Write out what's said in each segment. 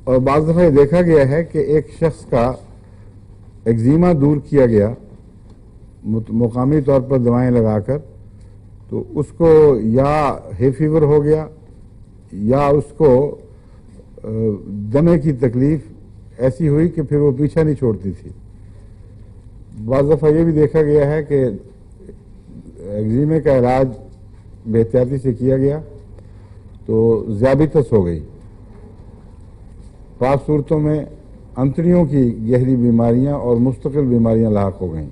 اور بعض دفعہ یہ دیکھا گیا ہے کہ ایک شخص کا ایگزیما دور کیا گیا مقامی طور پر دوائیں لگا کر، تو اس کو یا ہے فیور ہو گیا یا اس کو دمے کی تکلیف ایسی ہوئی کہ پھر وہ پیچھا نہیں چھوڑتی تھی۔ بعض دفعہ یہ بھی دیکھا گیا ہے کہ ایگزیمے کا علاج بے احتیاطی سے کیا گیا تو ذیابیطس ہو گئی۔ بعض صورتوں میں انتڑیوں کی گہری بیماریاں اور مستقل بیماریاں لاحق ہو گئیں۔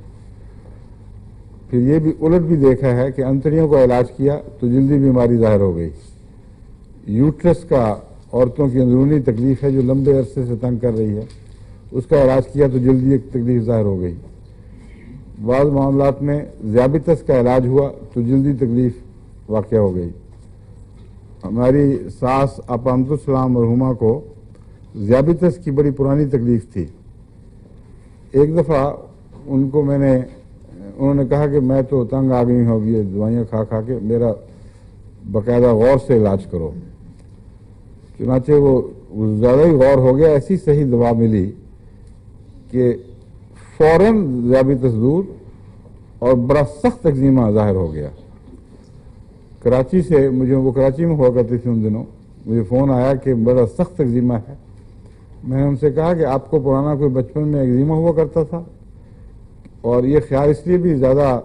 پھر یہ بھی الٹ بھی دیکھا ہے کہ انتڑیوں کا علاج کیا تو جلدی بیماری ظاہر ہو گئی۔ یوٹرس کا عورتوں کی اندرونی تکلیف ہے جو لمبے عرصے سے تنگ کر رہی ہے، اس کا علاج کیا تو جلدی ایک تکلیف ظاہر ہو گئی۔ بعض معاملات میں ذیابیطس کا علاج ہوا تو جلدی تکلیف واقع ہو گئی۔ ہماری ساس آپا امت السلام مرحومہ کو ذیابیطس کی بڑی پرانی تکلیف تھی۔ ایک دفعہ ان کو انہوں نے کہا کہ میں تو تنگ آ گئی ہوں یہ دوائیاں کھا کھا کے، میرا باقاعدہ غور سے علاج کرو۔ چنانچہ وہ زیادہ ہی غور ہو گیا، ایسی صحیح دوا ملی کہ فوراً ذیابیطس دور اور بڑا سخت ایگزیما ظاہر ہو گیا۔ کراچی سے وہ کراچی میں ہوا کرتی تھی ان دنوں، مجھے فون آیا کہ بڑا سخت ایگزیما ہے۔ میں نے ان سے کہا کہ آپ کو پرانا کوئی بچپن میں ایگزیما ہوا کرتا تھا؟ اور یہ خیال اس لیے بھی زیادہ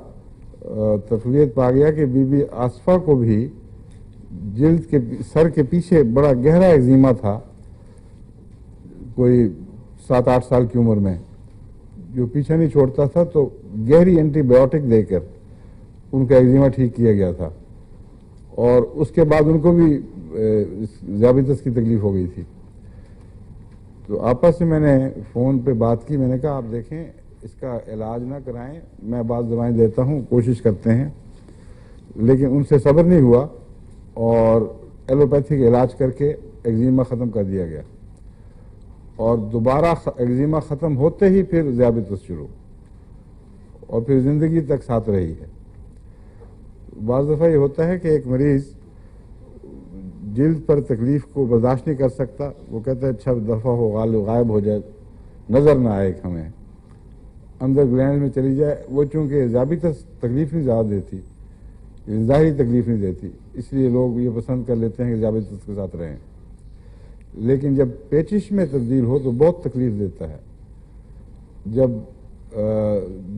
تقویت پا گیا کہ بی بی آصفہ کو بھی جلد کے سر کے پیچھے بڑا گہرا ایگزیما تھا، کوئی 7-8 سال کی عمر میں، جو پیچھا نہیں چھوڑتا تھا، تو گہری اینٹی بایوٹک دے کر ان کا ایگزیما ٹھیک کیا گیا تھا، اور اس کے بعد ان کو بھی ذیابیطس کی تکلیف ہو گئی تھی۔ تو آپس سے میں نے فون پہ بات کی، میں نے کہا آپ دیکھیں اس کا علاج نہ کرائیں، میں بعض دوائیں دیتا ہوں، کوشش کرتے ہیں، لیکن ان سے صبر نہیں ہوا اور ایلوپیتھک علاج کر کے ایگزیما ختم کر دیا گیا، اور دوبارہ ایگزیما ختم ہوتے ہی پھر ذیابیطس شروع، اور پھر زندگی تک ساتھ رہی ہے۔ بعض دفعہ یہ ہوتا ہے کہ ایک مریض جلد پر تکلیف کو برداشت نہیں کر سکتا، وہ کہتا ہے اچھا دفعہ ہو غائب ہو جائے، نظر نہ آئے ہمیں، اندر گلینڈ میں چلی جائے۔ وہ چونکہ ذیابیطس تکلیف نہیں زیادہ دیتی، ظاہری تکلیف نہیں دیتی، اس لیے لوگ یہ پسند کر لیتے ہیں کہ ذیابیطس کے ساتھ رہیں، لیکن جب پیچش میں تبدیل ہو تو بہت تکلیف دیتا ہے۔ جب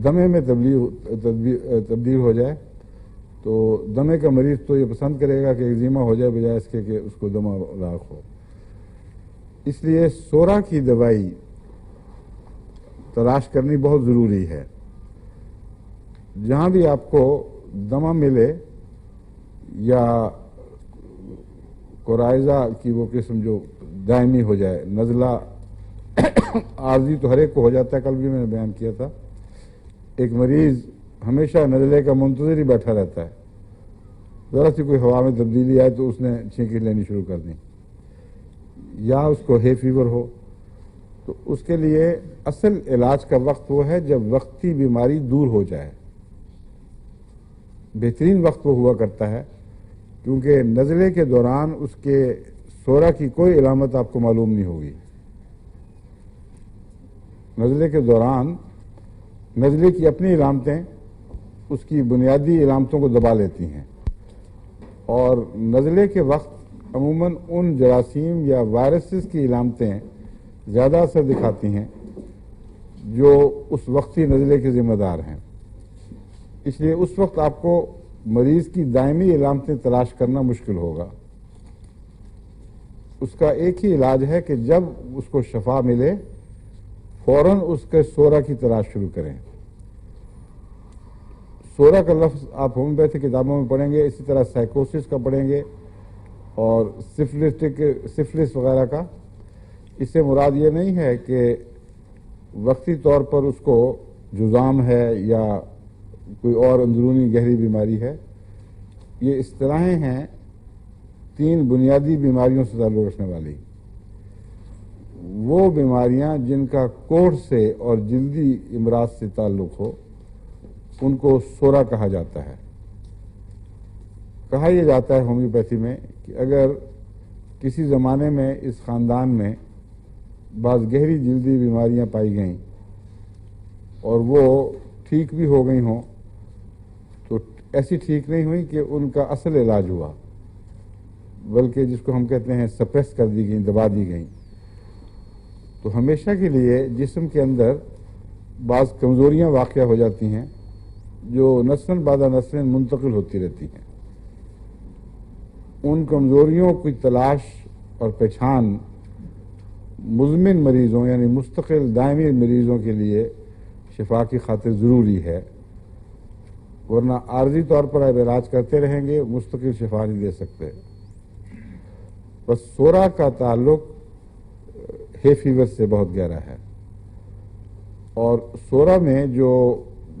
دمے میں تبدیل ہو جائے تو دمے کا مریض تو یہ پسند کرے گا کہ ایگزیما ہو جائے بجائے اس کے کہ اس کو دمہ لاحق ہو۔ اس لیے سورا کی دوائی تلاش کرنی بہت ضروری ہے۔ جہاں بھی آپ کو دمہ ملے یا کورائزہ کی وہ قسم جو دائمی ہو جائے، نزلہ عارضی تو ہر ایک کو ہو جاتا ہے، کل بھی میں نے بیان کیا تھا، ایک مریض ہمیشہ نزلے کا منتظر ہی بیٹھا رہتا ہے، ذرا سی کوئی ہوا میں تبدیلی آئے تو اس نے چھینکیں لینی شروع کر دیں، یا اس کو ہے فیور ہو، تو اس کے لیے اصل علاج کا وقت وہ ہے جب وقتی بیماری دور ہو جائے۔ بہترین وقت وہ ہوا کرتا ہے، کیونکہ نزلے کے دوران اس کے سورا کی کوئی علامت آپ کو معلوم نہیں ہوگی۔ نزلے کے دوران نزلے کی اپنی علامتیں اس کی بنیادی علامتوں کو دبا لیتی ہیں، اور نزلے کے وقت عموماً ان جراثیم یا وائرسز کی علامتیں زیادہ اثر دکھاتی ہیں جو اس وقتی نزلے کے ذمہ دار ہیں۔ اس لیے اس وقت آپ کو مریض کی دائمی علامتیں تلاش کرنا مشکل ہوگا۔ اس کا ایک ہی علاج ہے کہ جب اس کو شفا ملے فوراً اس کے سورا کی تلاش شروع کریں۔ سورا کا لفظ آپ ہومیوپیتھی کتابوں میں پڑھیں گے، اسی طرح سائیکوسس کا پڑھیں گے اور سفلس وغیرہ کا۔ اس سے مراد یہ نہیں ہے کہ وقتی طور پر اس کو جذام ہے یا کوئی اور اندرونی گہری بیماری ہے۔ یہ اصطلاحیں ہیں 3 بنیادی بیماریوں سے تعلق رکھنے والی، وہ بیماریاں جن کا کوڑھ سے اور جلدی امراض سے تعلق ہو ان کو سورا کہا جاتا ہے۔ کہا یہ جاتا ہے ہومیوپیتھی میں کہ اگر کسی زمانے میں اس خاندان میں بعض گہری جلدی بیماریاں پائی گئیں اور وہ ٹھیک بھی ہو گئی ہوں تو ایسی ٹھیک نہیں ہوئی کہ ان کا اصل علاج ہوا، بلکہ جس کو ہم کہتے ہیں سپریس کر دی گئیں، دبا دی گئیں. تو ہمیشہ کے لیے جسم کے اندر بعض کمزوریاں واقع ہو جاتی ہیں جو نسل بعد نسل منتقل ہوتی رہتی ہیں. ان کمزوریوں کی تلاش اور پہچان مزمن مریضوں یعنی مستقل دائمی مریضوں کے لیے شفا کی خاطر ضروری ہے، ورنہ عارضی طور پر آپ علاج کرتے رہیں گے مستقل شفا نہیں دے سکتے. بس سورا کا تعلق ہے فیور سے بہت گہرا ہے، اور سورا میں جو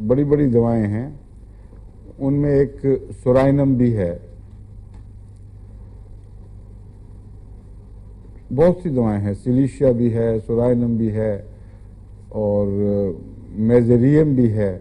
بڑی بڑی دوائیں ہیں ان میں ایک سورائنم بھی ہے، بہت سی دوائیں ہیں، سلیشیا بھی ہے، سورائنم بھی ہے اور میزریم بھی ہے.